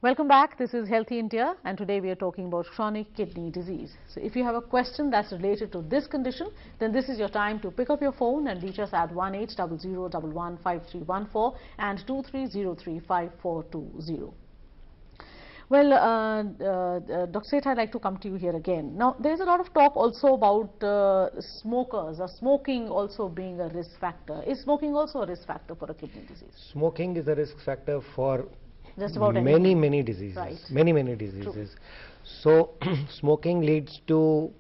Welcome back. This is Healthy India, and today we are talking about chronic kidney disease. So if you have a question that's related to this condition, then this is your time to pick up your phone and reach us at 1800115314 and 23035420. Well, Dr. Seth, I'd like to come to you here again. Now, there's a lot of talk also about smokers, or smoking also being a risk factor. Is smoking also a risk factor for a kidney disease? Smoking is a risk factor for just about many diseases. Right. Many diseases. True. So, smoking leads to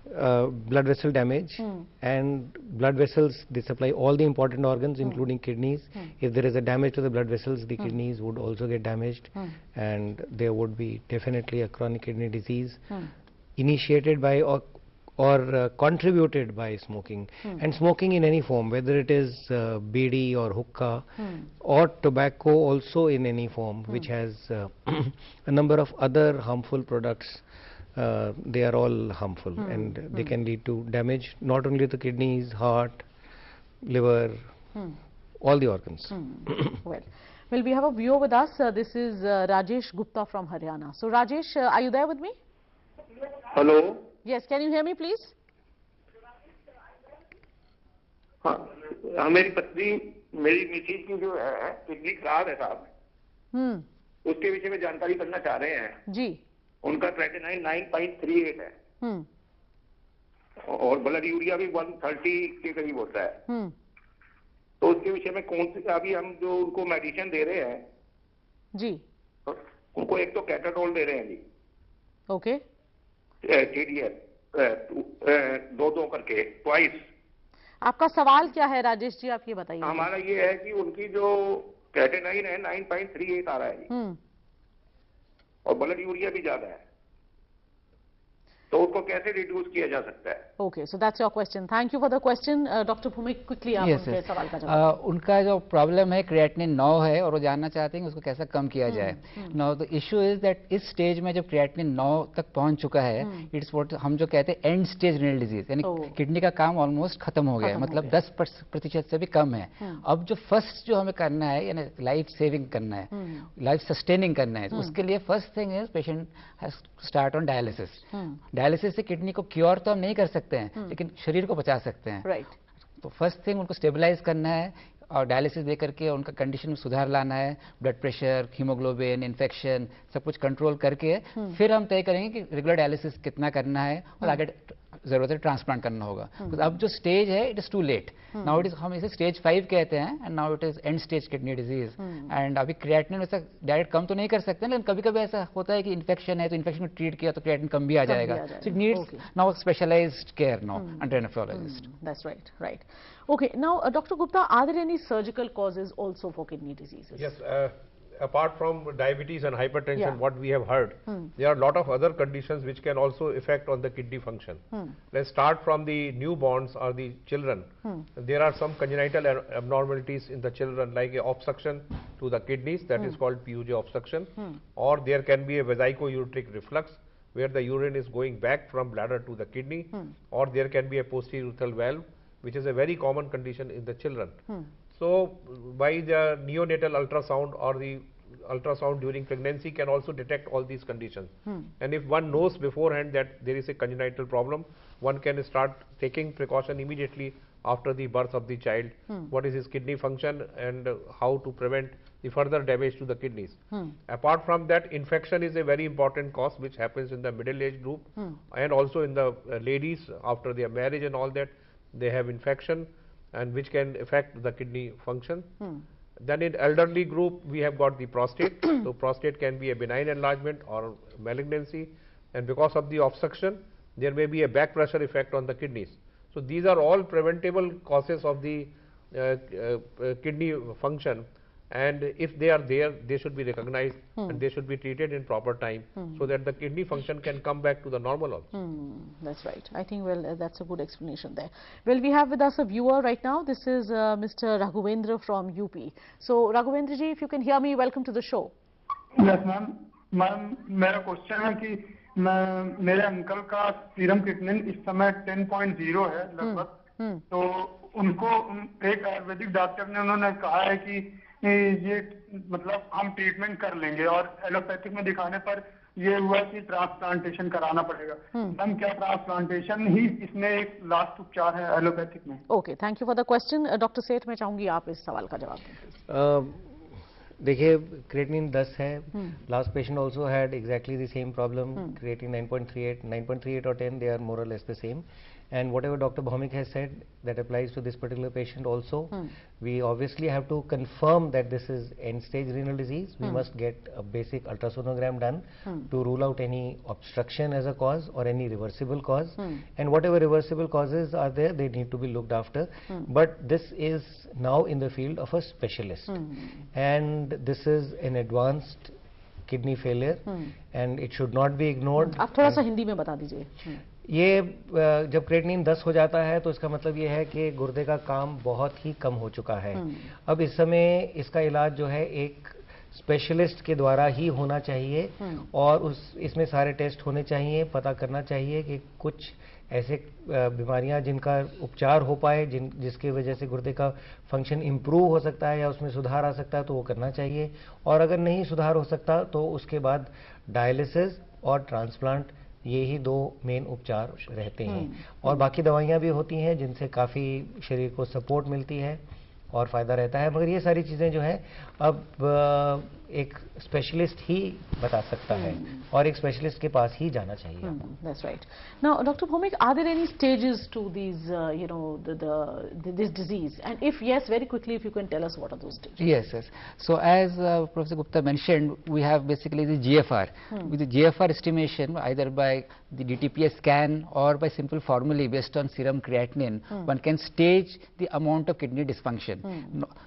blood vessel damage, and blood vessels, they supply all the important organs including kidneys. If there is a damage to the blood vessels, the kidneys would also get damaged, and there would be definitely a chronic kidney disease initiated by or contributed by smoking. And smoking in any form, whether it is bidi or hookah or tobacco also in any form, which has a number of other harmful products, they are all harmful, and they can lead to damage not only to the kidneys, heart, liver, all the organs. Well, we have a viewer with us. This is Rajesh Gupta from Haryana. So Rajesh, are you there with me? Hello. Yes, can you hear me please? हाँ, मेरी पत्नी, मेरी Mrs की जो है kidney खराब है साहब, उसके विषय में जानकारी करना चाह रहे हैं जी। उनका क्रेटिनाइन 9.38 है और ब्लड यूरिया भी 130 के करीब होता है। तो उसके विषय में कौन सी, अभी हम जो उनको मेडिसिन दे रहे हैं जी, उनको एक तो कैटाटोल दे रहे हैं जी, ओके, TDS 2 करके ट्वाइस। आपका सवाल क्या है राजेश जी, आप ये बताइए। हमारा ये है कि उनकी जो क्रेटिनाइन है 9.38 आ रहा है और ब्लड यूरिया भी ज्यादा है, तो उसको कैसे रिड्यूस किया जा सकता है? Okay, so that's your question. Thank you for the question. Doctor भूमिक, क्विकली आप उनके सवाल का जवाब। उनका जो प्रॉब्लम है क्रिएटिनिन 9 है और वो जानना चाहते हैं कि उसको कैसे कम किया जाए। Now the issue is that इस स्टेज में जब क्रिएटिनिन 9 तक पहुंच चुका है, इट्स व्हाट हम जो कहते हैं एंड स्टेज रीनल डिजीज, यानी किडनी का काम ऑलमोस्ट खत्म हो गया है, मतलब 10% से भी कम है। अब जो फर्स्ट जो हमें करना है, यानी लाइफ सेविंग करना है, लाइफ सस्टेनिंग करना है, उसके लिए first thing is patient has to start on dialysis. Dialysis से किडनी को क्योर तो हम नहीं कर सकते हैं, लेकिन शरीर को बचा सकते हैं। राइट। तो फर्स्ट थिंग उनको स्टेबलाइज करना है और डायलिसिस दे करके उनका कंडीशन में सुधार लाना है, ब्लड प्रेशर, हीमोग्लोबिन, इन्फेक्शन सब कुछ कंट्रोल करके फिर हम तय करेंगे कि रेगुलर डायलिसिस कितना करना है और आगे जरूरत है ट्रांसप्लांट करना होगा। तो अब जो स्टेज है it is too late, now it is, हम इसे स्टेज 5 कहते हैं, and now it is end stage kidney disease. And अभी क्रिएटिनिन वैसा डायरेक्ट कम तो नहीं कर सकते, लेकिन कभी कभी ऐसा होता है कि इन्फेक्शन है तो इन्फेक्शन को ट्रीट किया तो क्रिएटिनिन कम भी आ जाएगा। So it needs now specialised care now under nephrologist. That's right, right. Okay, now Dr. Gupta, are there any surgical causes also for kidney diseases? Yes, apart from diabetes and hypertension, what we have heard, there are a lot of other conditions which can also affect on the kidney function. Let's start from the newborns or the children. There are some congenital abnormalities in the children, like a obstruction to the kidneys, that is called PUJ obstruction, or there can be a vesico-ureteric reflux, where the urine is going back from bladder to the kidney, or there can be a posterior urethral valve, which is a very common condition in the children. So by the neonatal ultrasound or the ultrasound during pregnancy can also detect all these conditions. And if one knows beforehand that there is a congenital problem, one can start taking precaution immediately after the birth of the child. What is his kidney function and how to prevent the further damage to the kidneys. Apart from that, infection is a very important cause which happens in the middle age group and also in the ladies after their marriage and all that. They have infection and which can affect the kidney function. Then in elderly group we have got the prostate. So prostate can be a benign enlargement or malignancy, and because of the obstruction there may be a back pressure effect on the kidneys. So these are all preventable causes of the kidney function, and if they are there, they should be recognized and they should be treated in proper time so that the kidney function can come back to the normal also. That's right. I think, well, that's a good explanation there. Well, we have with us a viewer right now. This is Mr. Raghavendra from UP. So, Raghavendra ji, if you can hear me, welcome to the show. Yes, ma'am. Ma'am, मेरा question है कि मेरे uncle का serum creatinine इस समय 10.0 है लगभग, तो उनको एक आयुर्वेदिक डॉक्टर ने उन्होंने कहा है कि ये मतलब हम ट्रीटमेंट कर लेंगे और एलोपैथिक में दिखाने पर ये हुआ कि ट्रांसप्लांटेशन कराना पड़ेगा। मैम क्या ट्रांसप्लांटेशन ही इसमें एक लास्ट उपचार है एलोपैथिक में? Okay, thank you for the question. Doctor सेठ, मैं चाहूंगी आप इस सवाल का जवाब दें। देखिए, क्रिएटिनिन 10 है। Last patient also had exactly the same problem, creatinine 9.38 or 10, they are more or less the same. And whatever Dr. Bhaumik has said, that applies to this particular patient also. We obviously have to confirm that this is end-stage renal disease. We must get a basic ultrasonogram done to rule out any obstruction as a cause or any reversible cause. And whatever reversible causes are there, they need to be looked after. But this is now in the field of a specialist. And this is an advanced kidney failure and it should not be ignored. आप थोड़ा सा हिंदी में बता दीजिए। ये जब creatinine 10 हो जाता है तो इसका मतलब ये है कि गुर्दे का काम बहुत ही कम हो चुका है। अब इस समय इसका इलाज जो है एक स्पेशलिस्ट के द्वारा ही होना चाहिए और इसमें सारे टेस्ट होने चाहिए। पता करना चाहिए कि कुछ ऐसे बीमारियां जिनका उपचार हो पाए, जिसकी वजह से गुर्दे का फंक्शन इम्प्रूव हो सकता है या उसमें सुधार आ सकता है, तो वो करना चाहिए। और अगर नहीं सुधार हो सकता तो उसके बाद डायलिसिस और ट्रांसप्लांट, ये ही दो मेन उपचार रहते हैं। और बाकी दवाइयां भी होती हैं जिनसे काफ़ी शरीर को सपोर्ट मिलती है और फ़ायदा रहता है। मगर ये सारी चीज़ें जो है अब एक स्पेशलिस्ट ही बता सकता है और एक स्पेशलिस्ट के पास ही जाना चाहिए। That's right. Now, Dr. Bhaumik, are there any stages to these, this disease? And if yes, very quickly, if you can tell us what are those stages? Yes. So as Professor Gupta mentioned, we have basically the GFR. With the GFR estimation, either by the DTPS scan or by simple formulae based on serum creatinine, one can stage the amount of kidney dysfunction.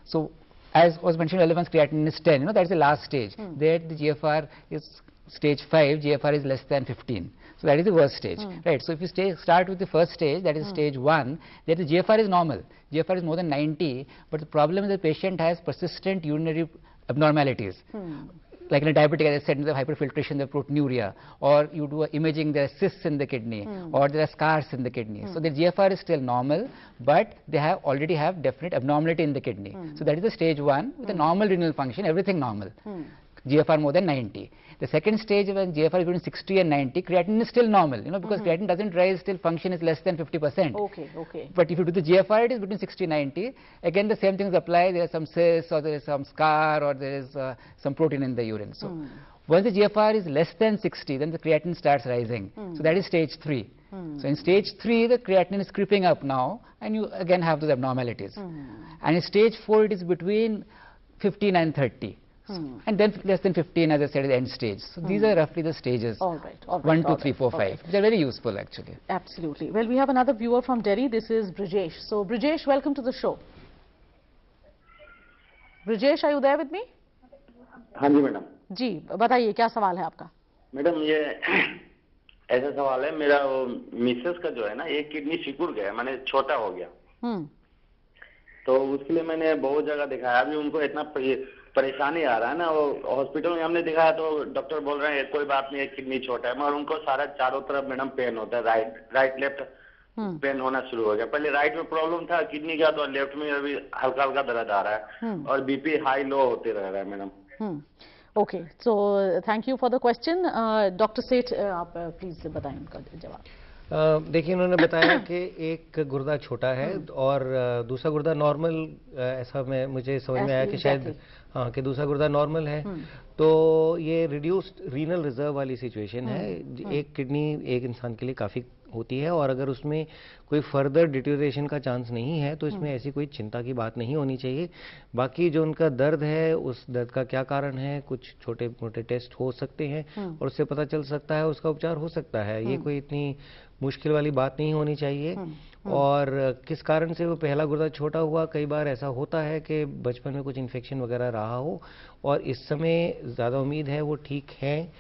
So, as was mentioned earlier, once creatinine is 10, that's the last stage. There the GFR is stage 5, GFR is less than 15. So that is the worst stage, right? So if you start with the first stage, that is stage 1, there the GFR is normal. GFR is more than 90, but the problem is the patient has persistent urinary abnormalities. Like in a diabetic, as I said, the hyperfiltration, the proteinuria, or you do imaging, there are cysts in the kidney, or there are scars in the kidney. So the GFR is still normal, but they already have definite abnormality in the kidney. So that is the stage 1 with a normal renal function, everything normal. GFR more than 90. The second stage, when GFR is between 60 and 90, creatinine is still normal, because creatinine doesn't rise till function is less than 50%. Okay. But if you do the GFR, it is between 60 and 90. Again, the same things apply. There is some cyst, or there is some scar, or there is some protein in the urine. So once the GFR is less than 60, then the creatinine starts rising. So that is stage 3. So in stage 3, the creatinine is creeping up now, and you again have those abnormalities. And in stage 4, it is between 15 and 30. And then less than 15, as I said, is the end stage. So these are roughly the stages. All right. 1, 2, 3, 4, 5. They are very useful, actually. Absolutely. Well, we have another viewer from Delhi. This is Brijesh. So, Brijesh, welcome to the show. Brijesh, are you there with me? हाँ जी madam. जी, बताइए क्या सवाल है आपका? Madam ये ऐसा सवाल है, मेरा वो मिसेस का जो है ना, एक किडनी सिकुड़ गया, माने छोटा हो गया। तो उसके लिए मैंने बहुत जगह दिखाया, अभी उनको इतना परेशानी आ रहा है ना, वो हॉस्पिटल में हमने दिखाया तो डॉक्टर बोल रहे हैं कोई बात नहीं, एक किडनी छोटा है, मगर उनको सारा चारों तरफ मैडम पेन होता है, राइट लेफ्ट पेन होना शुरू हो गया। पहले राइट में प्रॉब्लम था किडनी का, तो लेफ्ट में अभी हल्का हल्का दर्द आ रहा है और बीपी हाई लो होते रह रहा है madam. Okay, so thank you for the question. Doctor सेठ, आप प्लीज बताएं उनका जवाब। देखिए, उन्होंने बताया कि एक गुर्दा छोटा है और दूसरा गुर्दा नॉर्मल, ऐसा मुझे समझ में आया कि शायद हाँ कि दूसरा गुर्दा नॉर्मल है। तो ये रिड्यूस्ड रीनल रिजर्व वाली सिचुएशन है। एक किडनी एक इंसान के लिए काफ़ी होती है और अगर उसमें कोई फर्दर डिटेरियोरेशन का चांस नहीं है तो इसमें ऐसी कोई चिंता की बात नहीं होनी चाहिए। बाकी जो उनका दर्द है, उस दर्द का क्या कारण है, कुछ छोटे मोटे टेस्ट हो सकते हैं और उससे पता चल सकता है, उसका उपचार हो सकता है। ये कोई इतनी मुश्किल वाली बात नहीं होनी चाहिए। और किस कारण से वो पहला गुर्दा छोटा हुआ, कई बार ऐसा होता है कि बचपन में कुछ इन्फेक्शन वगैरह रहा हो और इस समय ज़्यादा उम्मीद है वो ठीक हैं,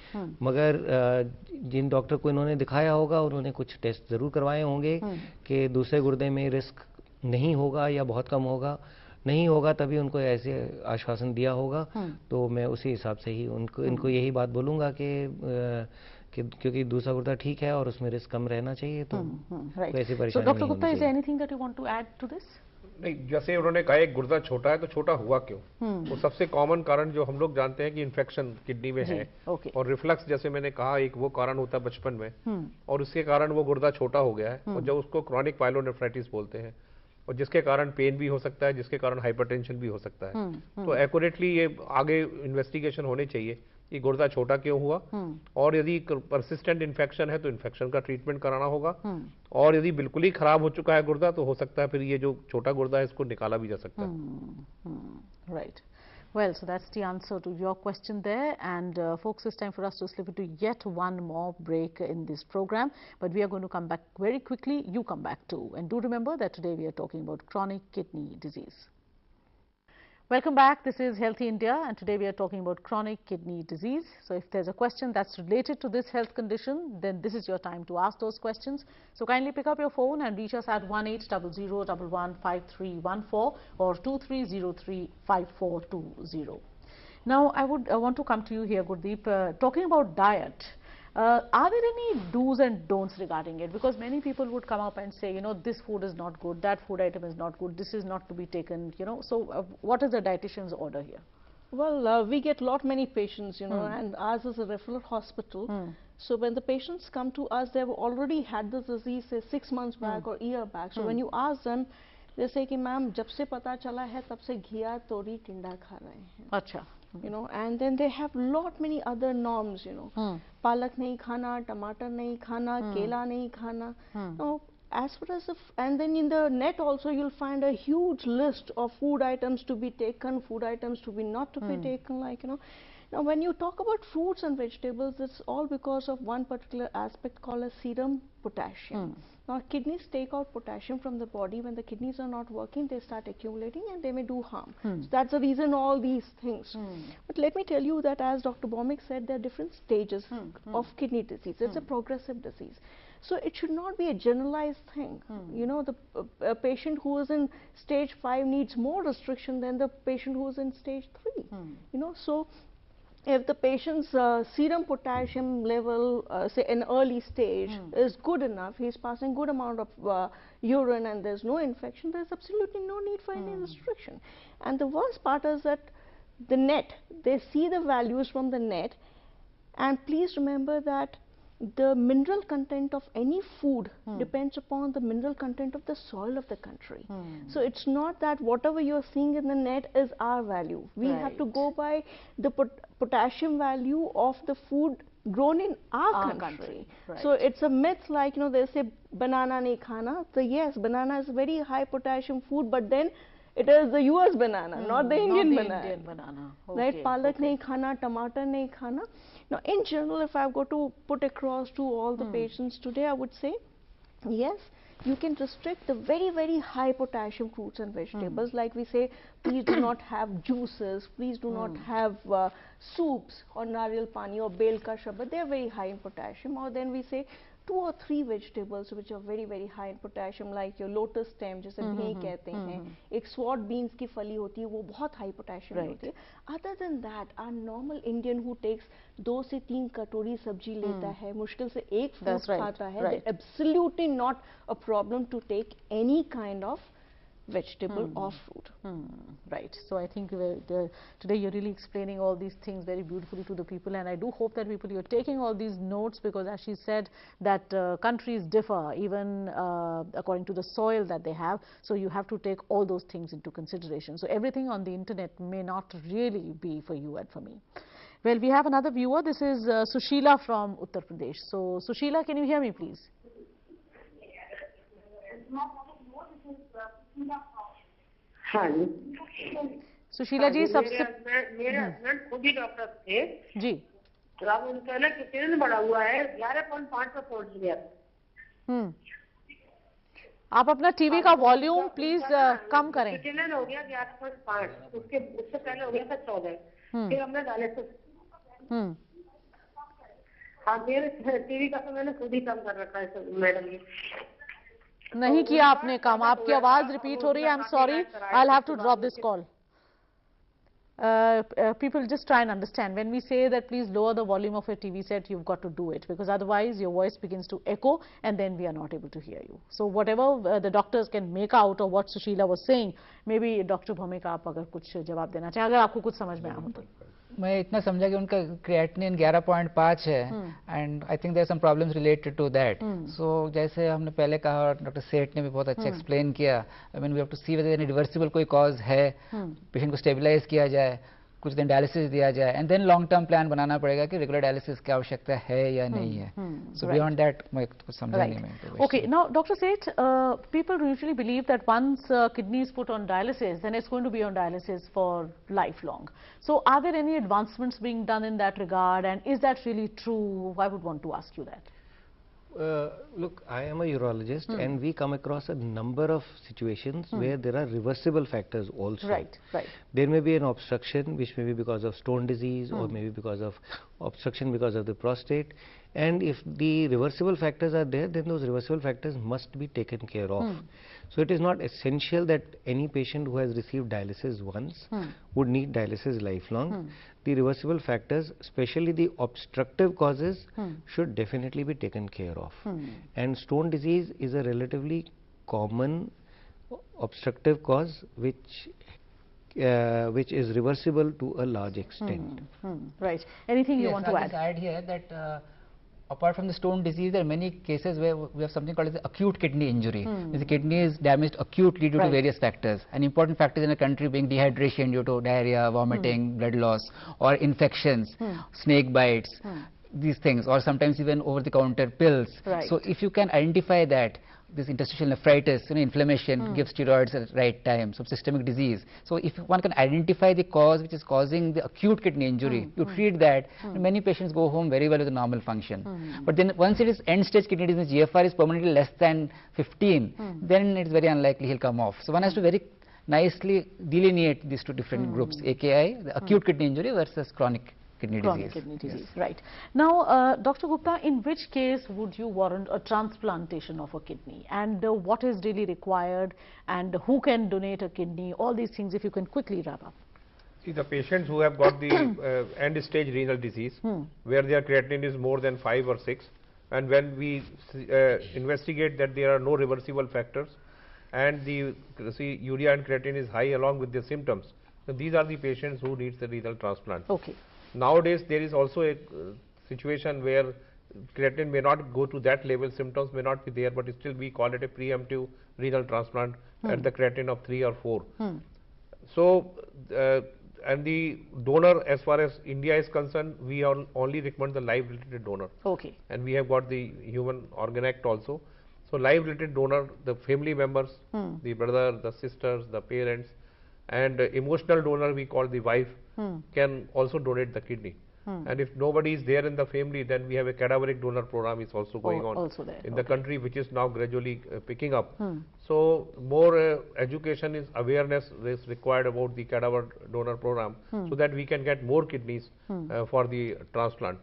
मगर जिन डॉक्टर को इन्होंने दिखाया होगा उन्होंने कुछ टेस्ट ज़रूर करवाए होंगे कि दूसरे गुर्दे में रिस्क नहीं होगा या बहुत कम होगा। नहीं होगा तभी उनको ऐसे आश्वासन दिया होगा। तो मैं उसी हिसाब से ही इनको यही बात बोलूँगा कि क्योंकि दूसरा गुर्दा ठीक है और उसमें रिस्क कम रहना चाहिए, तो ऐसी परेशानी नहीं होनी चाहिए। Doctor Gupta, is there anything that you want to add to this? नहीं, जैसे उन्होंने कहा एक गुर्दा छोटा है, तो छोटा हुआ क्यों? वो सबसे कॉमन कारण जो हम लोग जानते हैं कि इन्फेक्शन किडनी में है, और रिफ्लक्स जैसे मैंने कहा एक वो कारण होता है बचपन में, और उसके कारण वो गुर्दा छोटा हो गया है, और जो उसको क्रॉनिक पाइलोनेफ्राइटिस बोलते हैं, और जिसके कारण पेन भी हो सकता है, जिसके कारण हाइपरटेंशन भी हो सकता है। तो एक्यूरेटली ये आगे इन्वेस्टिगेशन होनी चाहिए कि गुर्दा छोटा क्यों हुआ, और यदि परसिस्टेंट इन्फेक्शन है तो इन्फेक्शन का ट्रीटमेंट कराना होगा, और यदि बिल्कुल ही खराब हो चुका है गुर्दा तो हो सकता है फिर ये जो छोटा गुर्दा है इसको निकाला भी जा सकता है। Right. Well, so that's the answer to your question there, and folks, it's time for us to slip into yet one more break in this program, but we are going to come back very quickly. You come back too, and do remember that today we are talking about chronic kidney disease. Welcome back. This is Healthy India, and today we are talking about chronic kidney disease. So if there's a question that's related to this health condition, then this is your time to ask those questions. So kindly pick up your phone and reach us at 1800115314 or 23035420. Now I would want to come to you here, Gurdeep, talking about diet. Are there any do's and don'ts regarding it? Because many people would come up and say, you know, this food is not good, that food item is not good, this is not to be taken, you know. So what is the dietitian's order here? Well, we get many patients, you know, and ours is a referral hospital. So when the patients come to us, they've already had this disease, say 6 months back or a year back. So when you ask them, they say कि ma'am जब से पता चला है तब से घिया तोरी टिंडा खा रहे हैं. अच्छा. You know, and then they have many other norms, you know. पालक नहीं खाना, टमाटर नहीं खाना, केला नहीं खाना. No, as far as and then in the net also you'll find a huge list of food items to be taken, food items to be not to be taken, like, you know. Now when you talk about fruits and vegetables, it's all because of one particular aspect called as serum potassium. Now kidneys take out potassium from the body. When the kidneys are not working, they start accumulating and they may do harm. So that's the reason all these things. But let me tell you that, as Dr. Bhowmick said, there are different stages of kidney disease. It's a progressive disease. So it should not be a generalized thing. You know, the patient who is in stage 5 needs more restriction than the patient who is in stage 3. You know, so if the patient's serum potassium level, say in early stage, is good enough, he's passing good amount of urine and there's no infection, there's absolutely no need for any restriction. And the worst part is that the net, they see the values from the net, and please remember that the mineral content of any food depends upon the mineral content of the soil of the country. So it's not that whatever you're seeing in the net is our value. We have to go by the potassium value of the food grown in our country. So it's a myth, like, you know, they say banana nahi khana. So yes, banana is very high potassium food, but then it is the US banana, not the Indian banana. Right? Palak nahi khana, tomato nahi khana. Now, in general, if I've got to put across to all the patients today, I would say, yes, you can restrict the very, very high potassium fruits and vegetables. Like we say, please do not have juices, please do not have soups or nariyal pani or bel ka sharbat. They are very high in potassium. Or then we say 2 or 3 vegetables which are very, very high in potassium, like your lotus stem, जिसे भें कहते हैं, एक sword beans की फली होती है, वो बहुत high potassium होती है. Other than that, our normal Indian who takes 2 से 3 कटोरी सब्जी लेता है, मुश्किल से एक fruit खाता है, they're absolutely not a problem to take any kind of vegetable or fruit. Right. So I think today you're really explaining all these things very beautifully to the people, and I do hope that people, you're taking all these notes, because as she said that countries differ even according to the soil that they have, so you have to take all those things into consideration. So everything on the internet may not really be for you and for me. Well, we have another viewer. This is Sushila from Uttar Pradesh. So Sushila, can you hear me please? हाँ जी. सुशीला जी, सबसे मेरे husband खुद ही doctor थे जी. तो अब उनका ना कितने बढ़ा हुआ है, 11.5 पे पहुंच गया. आप अपना टीवी का वॉल्यूम प्लीज कम करें. कितने हो गया 11.5, उससे पहले हो गया था 14. फिर हमने डायलिसिस. हाँ, मेरे टीवी का तो मैंने खुद ही कम कर रखा है मैडम. नहीं किया आपने काम. आपकी आवाज रिपीट हो रही है. I am sorry, I will have to drop this call. people just try and understand when we say that please lower the volume of your TV set, you've got to do it, because otherwise your voice begins to echo and then we are not able to hear you. So whatever the doctors can make out of what Sushila was saying, maybe Dr. Bhumika आप अगर कुछ जवाब देना चाहें, अगर आपको कुछ समझ में आया हो तो. मैं इतना समझा कि उनका क्रिएटिनिन 11.5 है and I think there some problems related to that. So जैसे हमने पहले कहा और डॉक्टर सेठ ने भी बहुत अच्छा एक्सप्लेन किया, I mean we have to see whether any reversible कोई कॉज है, पेशेंट को स्टेबलाइज किया जाए, कुछ दिन डायलिसिस दिया जाए and then long term plan बनाना पड़ेगा कि रेगुलर डायलिसिस की आवश्यकता है या नहीं है. सो बियॉन्ड दैट मैं कुछ समझा नहीं. मैं Okay, now Dr. Seth, people usually believe that once kidney is put on dialysis, then it's going to be on dialysis for lifelong. So are there any advancements being done in that regard, and is that really true? I would want to ask you that. Look, I am a urologist and we come across a number of situations where there are reversible factors also. Right, right. There may be an obstruction which may be because of stone disease or maybe because of obstruction because of the prostate, and if the reversible factors are there, then those reversible factors must be taken care of. So it is not essential that any patient who has received dialysis once would need dialysis lifelong. The reversible factors, especially the obstructive causes, should definitely be taken care of. And stone disease is a relatively common obstructive cause which is reversible to a large extent. Right. Anything you yes, want to I'll add? just add here that apart from the stone disease, there are many cases where we have something called as acute kidney injury. The kidney is damaged acutely due to various factors. And important factors in a country being dehydration due to diarrhea, vomiting, blood loss, or infections, snake bites, these things, or sometimes even over-the-counter pills. Right. So if you can identify that, this interstitial nephritis, inflammation, give steroids at the right time, so systemic disease. So if one can identify the cause which is causing the acute kidney injury, you treat that, many patients go home very well with a normal function. But then once it is end-stage kidney disease, GFR is permanently less than 15, then it's very unlikely he'll come off. So one has to very nicely delineate these two different groups, AKI, the acute kidney injury versus chronic kidney disease. Right. Now, Dr. Gupta, in which case would you warrant a transplantation of a kidney, and what is really required, and who can donate a kidney, all these things, if you can quickly wrap up. See, the patients who have got the end-stage renal disease, where their creatinine is more than 5 or 6, and when we investigate that there are no reversible factors, and the urea and creatinine is high along with the symptoms, so these are the patients who need the renal transplant. Okay. Nowadays, there is also a situation where creatinine may not go to that level, symptoms may not be there, but still we call it a preemptive renal transplant at the creatinine of 3 or 4. So, and the donor, as far as India is concerned, we only recommend the live related donor. Okay. And we have got the Human Organ Act also. So, live related donor, the family members, the brother, the sisters, the parents, and emotional donor we call the wife, can also donate the kidney. And if nobody is there in the family, then we have a cadaveric donor program is also going on in the country, which is now gradually picking up. So more education is awareness is required about the cadaver donor program, so that we can get more kidneys for the transplant.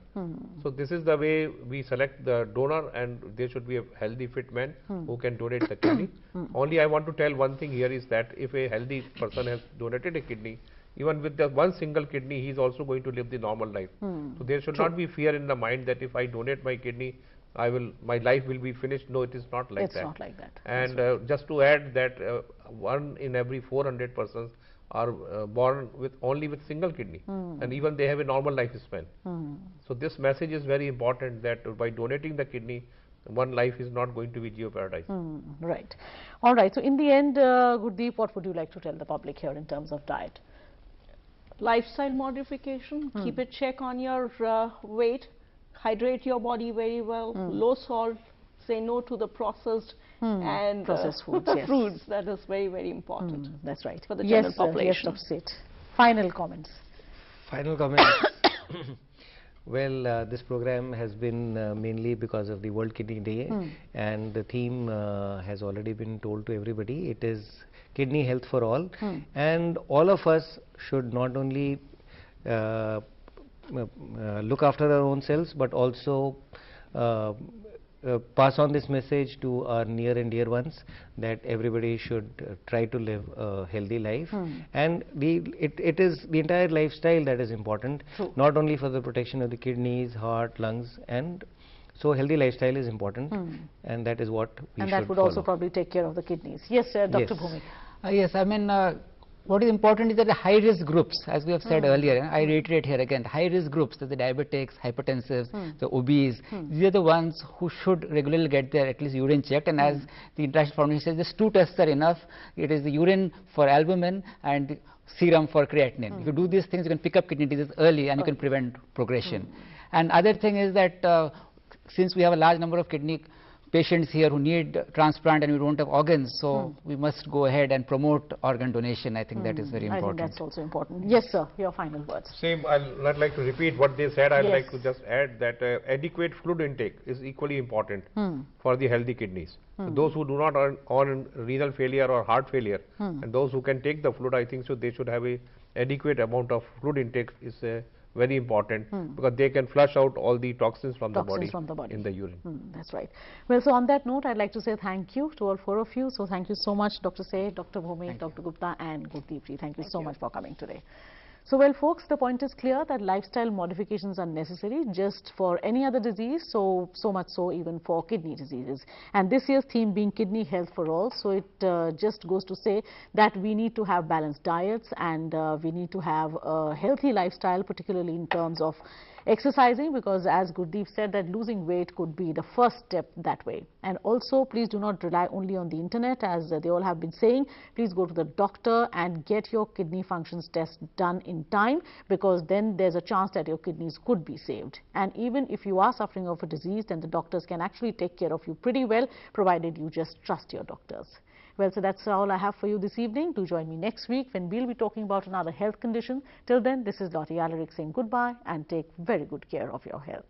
So this is the way we select the donor, and there should be a healthy fit man who can donate the kidney. Only I want to tell one thing here is that if a healthy person has donated a kidney, even with the one single kidney, he is also going to live the normal life. So there should not be fear in the mind that if I donate my kidney, my life will be finished. No, it is not like that. It's not like that. And just to add that 1 in every 400 persons are born with only with single kidney, and even they have a normal lifespan. So this message is very important, that by donating the kidney, one life is not going to be jeopardized. Right. All right. So in the end, Gurdeep, what would you like to tell the public here in terms of diet? Lifestyle modification, keep a check on your weight, hydrate your body very well, low salt, say no to the processed and processed foods, yes. fruits. That is very, very important. That's right. For the general population. Yes, Dr. Seth. Final comments. Final comments. Well, this program has been mainly because of the World Kidney Day, and the theme has already been told to everybody. It is kidney health for all, and all of us should not only look after our own selves, but also pass on this message to our near and dear ones that everybody should try to live a healthy life, and it is the entire lifestyle that is important. True. Not only for the protection of the kidneys, heart, lungs, and so healthy lifestyle is important, and that is what we should And that would follow. also probably take care of the kidneys. Yes, Dr. Yes. Bhumi. Yes, I mean, what is important is that the high-risk groups, as we have said earlier, and I reiterate here again, the high-risk groups, the diabetics, hypertensives, the obese, these are the ones who should regularly get their at least urine checked. And as the International Foundation says, just 2 tests are enough. It is the urine for albumin and the serum for creatinine. If you do these things, you can pick up kidney disease early and you can prevent progression. And other thing is that since we have a large number of kidney patients here who need transplant and we don't have organs, so we must go ahead and promote organ donation. I think that is very important. I think that's also important. Yes, sir, your final words. Same, I'll not like to repeat what they said. I'd Yes. like to just add that adequate fluid intake is equally important for the healthy kidneys. So those who do not on renal failure or heart failure, and those who can take the fluid, I think so they should have a adequate amount of fluid intake is very important, because they can flush out all the toxins from the body in the urine. That's right. Well, so on that note, I'd like to say thank you to all 4 of you. So thank you so much, Dr. Seth, Dr. Bhumi, Dr. Gupta, and Gurdeep ji. Thank you so much for coming today. So, well, folks, the point is clear that lifestyle modifications are necessary just for any other disease, so much so even for kidney diseases. And this year's theme being kidney health for all, so it just goes to say that we need to have balanced diets, and we need to have a healthy lifestyle, particularly in terms of exercising, because as Gurdeep said, that losing weight could be the first step that way. And also, please do not rely only on the internet, as they all have been saying. Please go to the doctor and get your kidney functions test done in time, because then there's a chance that your kidneys could be saved. And even if you are suffering of a disease, then the doctors can actually take care of you pretty well, provided you just trust your doctors. Well, so that's all I have for you this evening. Do join me next week when we'll be talking about another health condition. Till then, this is Lottie Alaric saying goodbye and take very good care of your health.